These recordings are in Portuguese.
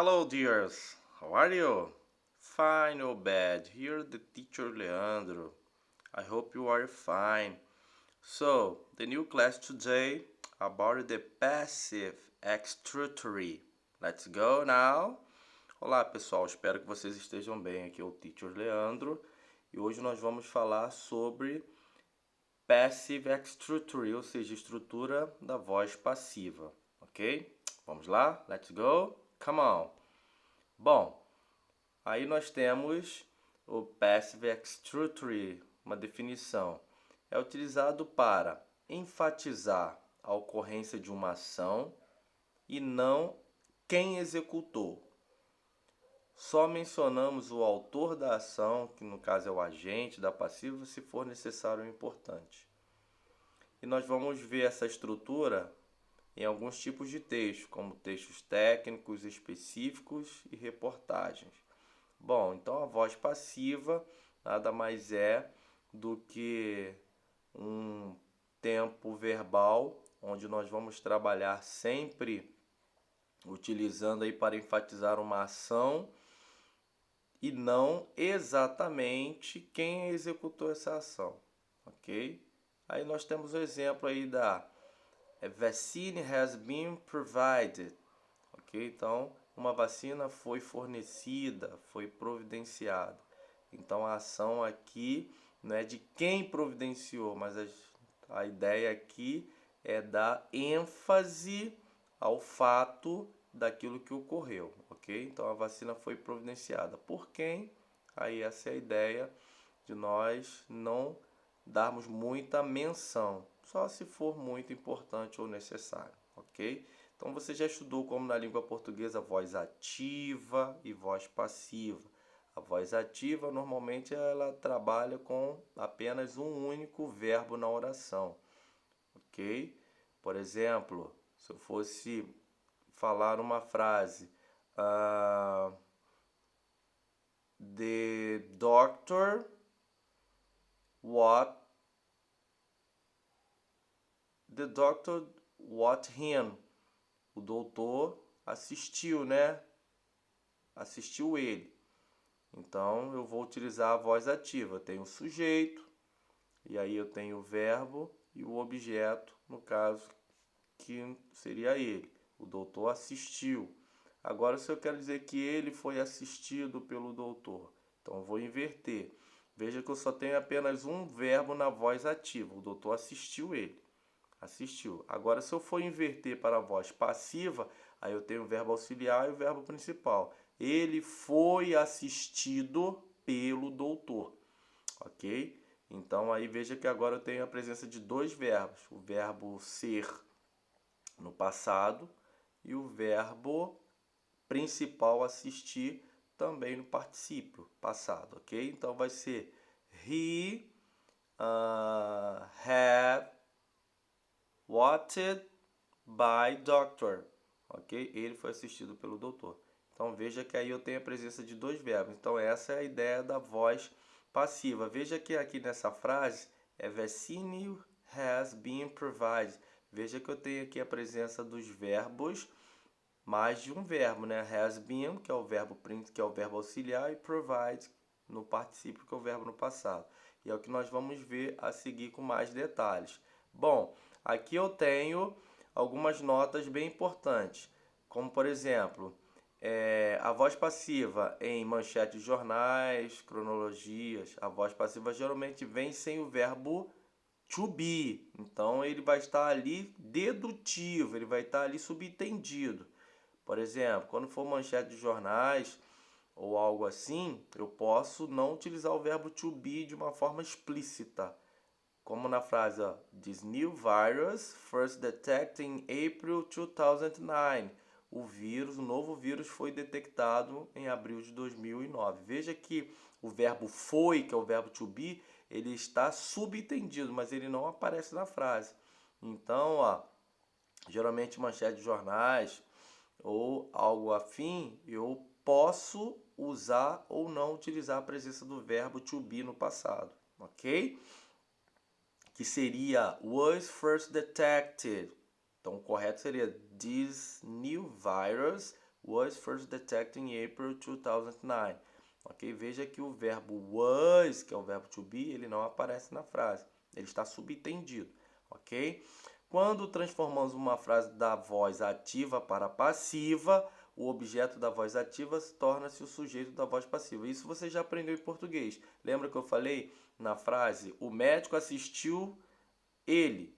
Hello, dears. How are you? Fine or bad? Here, the teacher Leandro. I hope you are fine. So, the new class today about the passive extractory. Let's go now. Olá, pessoal. Espero que vocês estejam bem. Aqui é o teacher Leandro e hoje nós vamos falar sobre passive extractory, ou seja, estrutura da voz passiva, ok? Vamos lá? Let's go. Come on. Bom, aí nós temos o passive extractory, uma definição. É utilizado para enfatizar a ocorrência de uma ação e não quem executou. Só mencionamos o autor da ação, que no caso é o agente da passiva, se for necessário ou importante. E nós vamos ver essa estrutura em alguns tipos de textos, como textos técnicos, específicos e reportagens. Bom, então a voz passiva nada mais é do que um tempo verbal, onde nós vamos trabalhar sempre utilizando aí para enfatizar uma ação e não exatamente quem executou essa ação, ok? Aí nós temos o exemplo aí da vaccine has been provided, ok? Então, uma vacina foi fornecida, foi providenciada. Então, a ação aqui não é de quem providenciou, mas a ideia aqui é dar ênfase ao fato daquilo que ocorreu, ok? Então, a vacina foi providenciada. Por quem? Aí essa é a ideia de nós não darmos muita menção, só se for muito importante ou necessário, ok? Então você já estudou como na língua portuguesa voz ativa e voz passiva. A voz ativa normalmente ela trabalha com apenas um único verbo na oração, ok? Por exemplo, se eu fosse falar uma frase, the doctor what the doctor what him. O doutor assistiu, né? Assistiu ele. Então eu vou utilizar a voz ativa. Tem o sujeito, e aí eu tenho o verbo e o objeto, no caso que seria ele. O doutor assistiu. Agora, se eu quero dizer que ele foi assistido pelo doutor, então eu vou inverter. Veja que eu só tenho apenas um verbo na voz ativa. O doutor assistiu ele. Assistiu. Agora, se eu for inverter para a voz passiva, aí eu tenho o verbo auxiliar e o verbo principal. Ele foi assistido pelo doutor, ok? Então, aí veja que agora eu tenho a presença de dois verbos. O verbo ser no passado e o verbo principal assistir também no particípio passado, ok? Então, vai ser he had watched by doctor, ok? Ele foi assistido pelo doutor. Então veja que aí eu tenho a presença de dois verbos. Então essa é a ideia da voz passiva. Veja que aqui nessa frase é vaccine has been provided. Veja que eu tenho aqui a presença dos verbos, mais de um verbo, né? Has been, que é o verbo auxiliar, e provide no particípio, que é o verbo no passado. E é o que nós vamos ver a seguir com mais detalhes. Bom, aqui eu tenho algumas notas bem importantes, como por exemplo, a voz passiva em manchetes de jornais, cronologias. A voz passiva geralmente vem sem o verbo to be, então ele vai estar ali dedutivo, ele vai estar ali subentendido. Por exemplo, quando for manchete de jornais ou algo assim, eu posso não utilizar o verbo to be de uma forma explícita. Como na frase, ó, This new virus first detected in April 2009. O novo vírus foi detectado em abril de 2009. Veja que o verbo foi, que é o verbo to be, ele está subentendido, mas ele não aparece na frase. Então, ó, geralmente manchete de jornais ou algo afim, eu posso usar ou não utilizar a presença do verbo to be no passado, ok? Que seria was first detected. Então o correto seria this new virus was first detected in April 2009. Ok? Veja que o verbo was, que é o verbo to be, ele não aparece na frase. Ele está subtendido. Ok? Quando transformamos uma frase da voz ativa para passiva, o objeto da voz ativa torna-se o sujeito da voz passiva. Isso você já aprendeu em português. Lembra que eu falei na frase, o médico assistiu ele?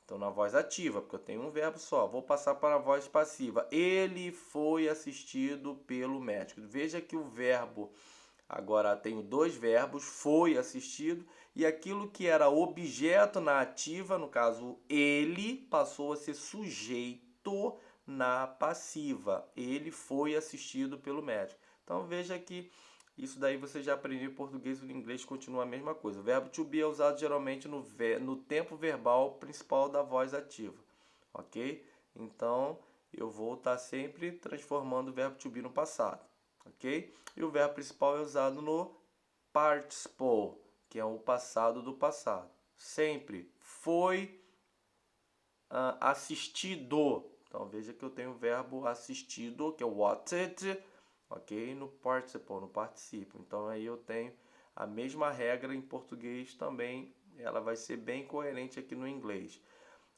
Então, na voz ativa, porque eu tenho um verbo só. Vou passar para a voz passiva. Ele foi assistido pelo médico. Veja que o verbo, agora tenho dois verbos, foi assistido, e aquilo que era objeto na ativa, no caso ele, passou a ser sujeito na passiva. Ele foi assistido pelo médico. Então, veja que isso daí você já aprendeu em português, e no inglês continua a mesma coisa. O verbo to be é usado geralmente no tempo verbal principal da voz ativa, ok? Então, eu vou estar sempre transformando o verbo to be no passado, ok? E o verbo principal é usado no participle, que é o passado do passado. Sempre foi assistido. Então, veja que eu tenho o verbo assistido, que é o watched, ok? No participle, no participio. Então, aí eu tenho a mesma regra em português também. Ela vai ser bem coerente aqui no inglês.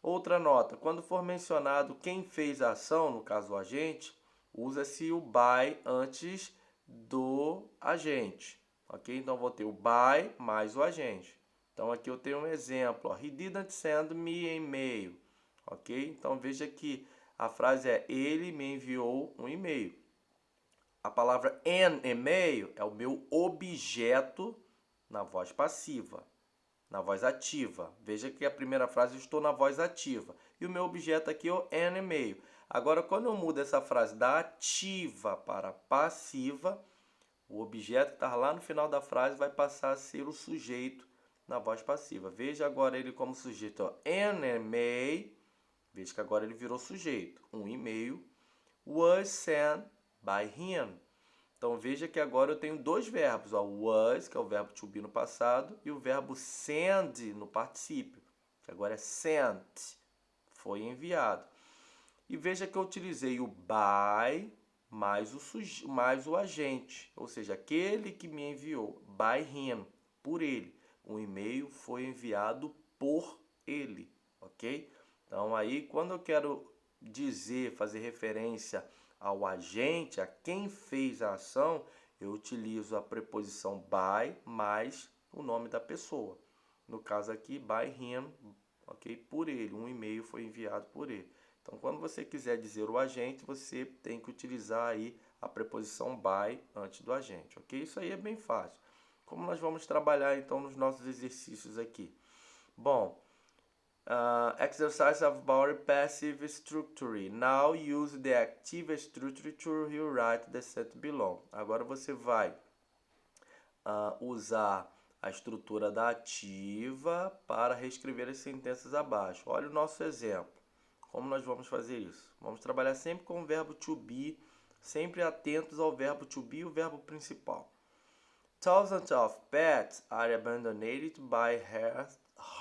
Outra nota, quando for mencionado quem fez a ação, no caso o agente, usa-se o by antes do agente, ok? Então, vou ter o by mais o agente. Então, aqui eu tenho um exemplo, ó. He didn't send me an email, ok? Então, veja que a frase é, ele me enviou um e-mail. A palavra an e-mail é o meu objeto na voz passiva. Na voz ativa. Veja que a primeira frase eu estou na voz ativa. E o meu objeto aqui é o an e-mail. Agora, quando eu mudo essa frase da ativa para passiva, o objeto que está lá no final da frase vai passar a ser o sujeito na voz passiva. Veja agora ele como sujeito. Ó. An e-mail. Veja que agora ele virou sujeito. Um e-mail was sent by him. Então, veja que agora eu tenho dois verbos, ó, was, que é o verbo to be no passado, e o verbo send no particípio, que agora é sent, foi enviado. E veja que eu utilizei o by mais o agente, ou seja, aquele que me enviou, by him, por ele. Um e-mail foi enviado por ele, ok? Então, aí, quando eu quero dizer, fazer referência ao agente, a quem fez a ação, eu utilizo a preposição by mais o nome da pessoa. No caso aqui, by him, ok? Por ele, um e-mail foi enviado por ele. Então, quando você quiser dizer o agente, você tem que utilizar aí a preposição by antes do agente, ok? Isso aí é bem fácil. Como nós vamos trabalhar então nos nossos exercícios aqui? Bom, exercise of body passive structure. Now use the active structure to rewrite the sentence below. Agora você vai usar a estrutura da ativa para reescrever as sentenças abaixo. Olha o nosso exemplo. Como nós vamos fazer isso? Vamos trabalhar sempre com o verbo to be, sempre atentos ao verbo to be e o verbo principal. Thousands of pets are abandoned by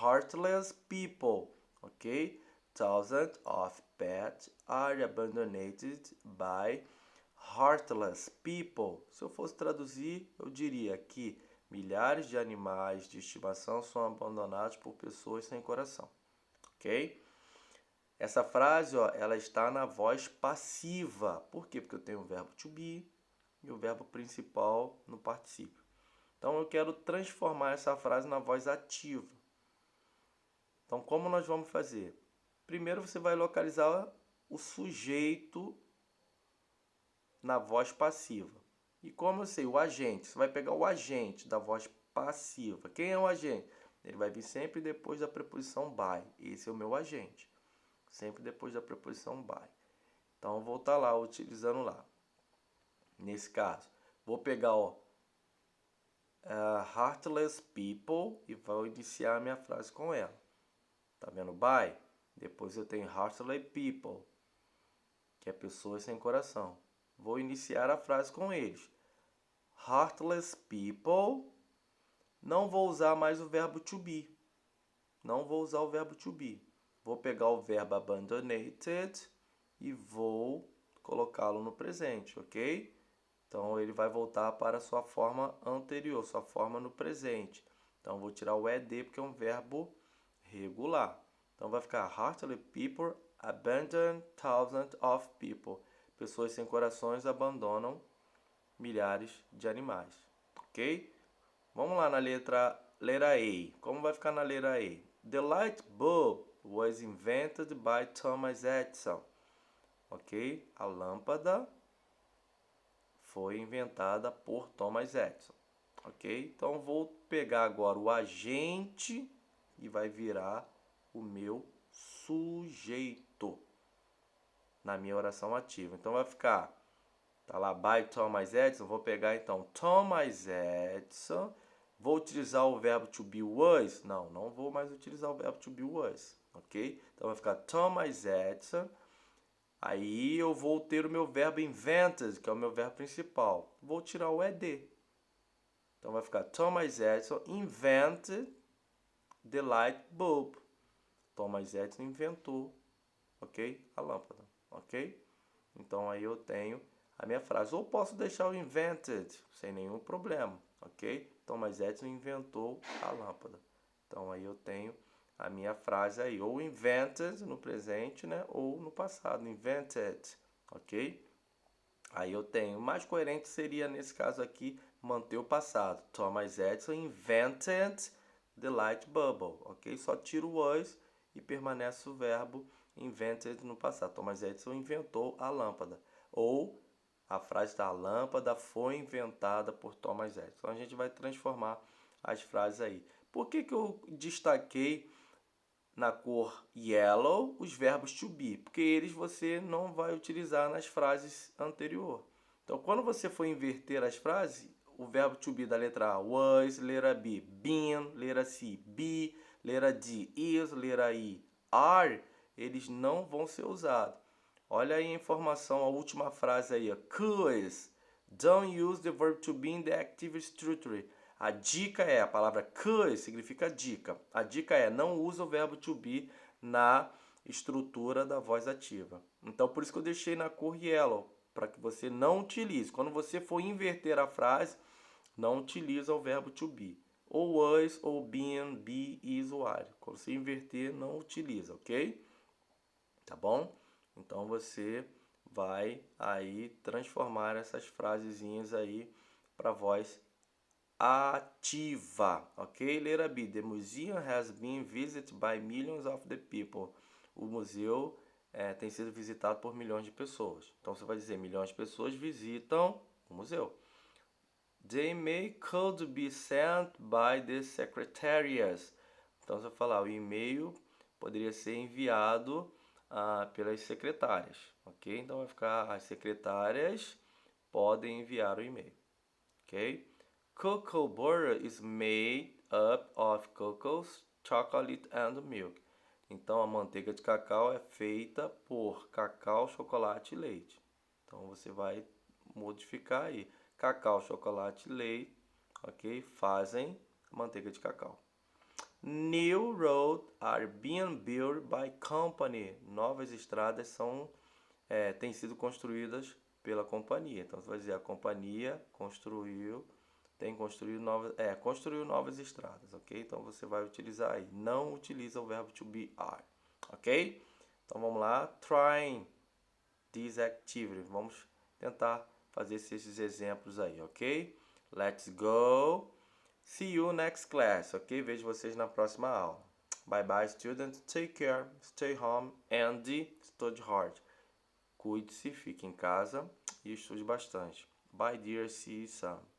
heartless people. Ok? Thousands of pets are abandoned by heartless people. Se eu fosse traduzir, eu diria que milhares de animais de estimação são abandonados por pessoas sem coração. Ok? Essa frase, ó, ela está na voz passiva. Por quê? Porque eu tenho o verbo to be e o verbo principal no particípio. Então, eu quero transformar essa frase na voz ativa. Então, como nós vamos fazer? Primeiro, você vai localizar o sujeito na voz passiva. E como eu sei, o agente, você vai pegar o agente da voz passiva. Quem é o agente? Ele vai vir sempre depois da preposição by. Esse é o meu agente. Sempre depois da preposição by. Então, eu vou estar lá, utilizando lá. Nesse caso, vou pegar heartless people e vou iniciar a minha frase com ela. Tá vendo? By. Depois eu tenho heartless people, que é pessoas sem coração. Vou iniciar a frase com eles. Heartless people. Não vou usar mais o verbo to be. Não vou usar o verbo to be. Vou pegar o verbo abandonated e vou colocá-lo no presente, ok? Então ele vai voltar para a sua forma anterior, sua forma no presente. Então vou tirar o ed porque é um verbo regular. Então vai ficar heartily people abandon thousands of people. Pessoas sem corações abandonam milhares de animais, ok? Vamos lá na letra A. Como vai ficar na letra A? The light bulb was invented by Thomas Edison. Ok? A lâmpada foi inventada por Thomas Edison. Ok? Então vou pegar agora o agente e vai virar o meu sujeito na minha oração ativa. Então vai ficar, tá lá, by Thomas Edison. Vou pegar então Thomas Edison. Vou utilizar o verbo to be was? Não, não vou mais utilizar o verbo to be was. Ok? Então vai ficar Thomas Edison. Aí eu vou ter o meu verbo invented, que é o meu verbo principal. Vou tirar o ed. Então vai ficar Thomas Edison invented the light bulb. Thomas Edison inventou, ok? A lâmpada, ok? Então aí eu tenho a minha frase. Ou posso deixar o invented, sem nenhum problema, ok? Thomas Edison inventou a lâmpada. Então aí eu tenho a minha frase aí, ou invented no presente, né? Ou no passado, invented, ok? Aí eu tenho, mais coerente seria nesse caso aqui, manter o passado. Thomas Edison invented the light bulb, ok? Só tiro o was e permanece o verbo invented no passado. Thomas Edison inventou a lâmpada. Ou a frase da lâmpada foi inventada por Thomas Edison. Então a gente vai transformar as frases aí. Por que eu destaquei na cor yellow os verbos to be? Porque eles você não vai utilizar nas frases anteriores. Então, quando você for inverter as frases, o verbo to be da letra A, was, letra B, been, letra C, be, letra D, is, letra I, are, eles não vão ser usados. Olha aí a informação, a última frase aí, cause. Don't use the verb to be in the active structure. A dica é, a palavra cause significa dica. A dica é, não usa o verbo to be na estrutura da voz ativa. Então, por isso que eu deixei na cor yellow, para que você não utilize. Quando você for inverter a frase, não utiliza o verbo to be. Ou was, ou been, be, is, ou are. Quando você inverter, não utiliza, ok? Tá bom? Então você vai aí transformar essas frasezinhas aí para voz ativa, ok? Letra B. The museum has been visited by millions of the people. O museu tem sido visitado por milhões de pessoas. Então você vai dizer milhões de pessoas visitam o museu. The email could be sent by the secretariats. Então você vai falar o e-mail poderia ser enviado pelas secretárias, ok? Então vai ficar as secretárias podem enviar o e-mail, ok? Cocoa butter is made up of cocoa, chocolate and milk. Então a manteiga de cacau é feita por cacau, chocolate e leite. Então você vai modificar aí. Cacau, chocolate e leite, ok? Fazem manteiga de cacau. New roads are being built by company. Novas estradas têm sido construídas pela companhia. Então você vai dizer a companhia construiu novas estradas, ok? Então você vai utilizar aí. Não utiliza o verbo to be are, ok? Então vamos lá. Trying this activity. Vamos tentar fazer esses exemplos aí, ok? Let's go. See you next class, ok? Vejo vocês na próxima aula. Bye bye, students. Take care. Stay home and study hard. Cuide-se, fique em casa e estude bastante. Bye, dear. See you soon.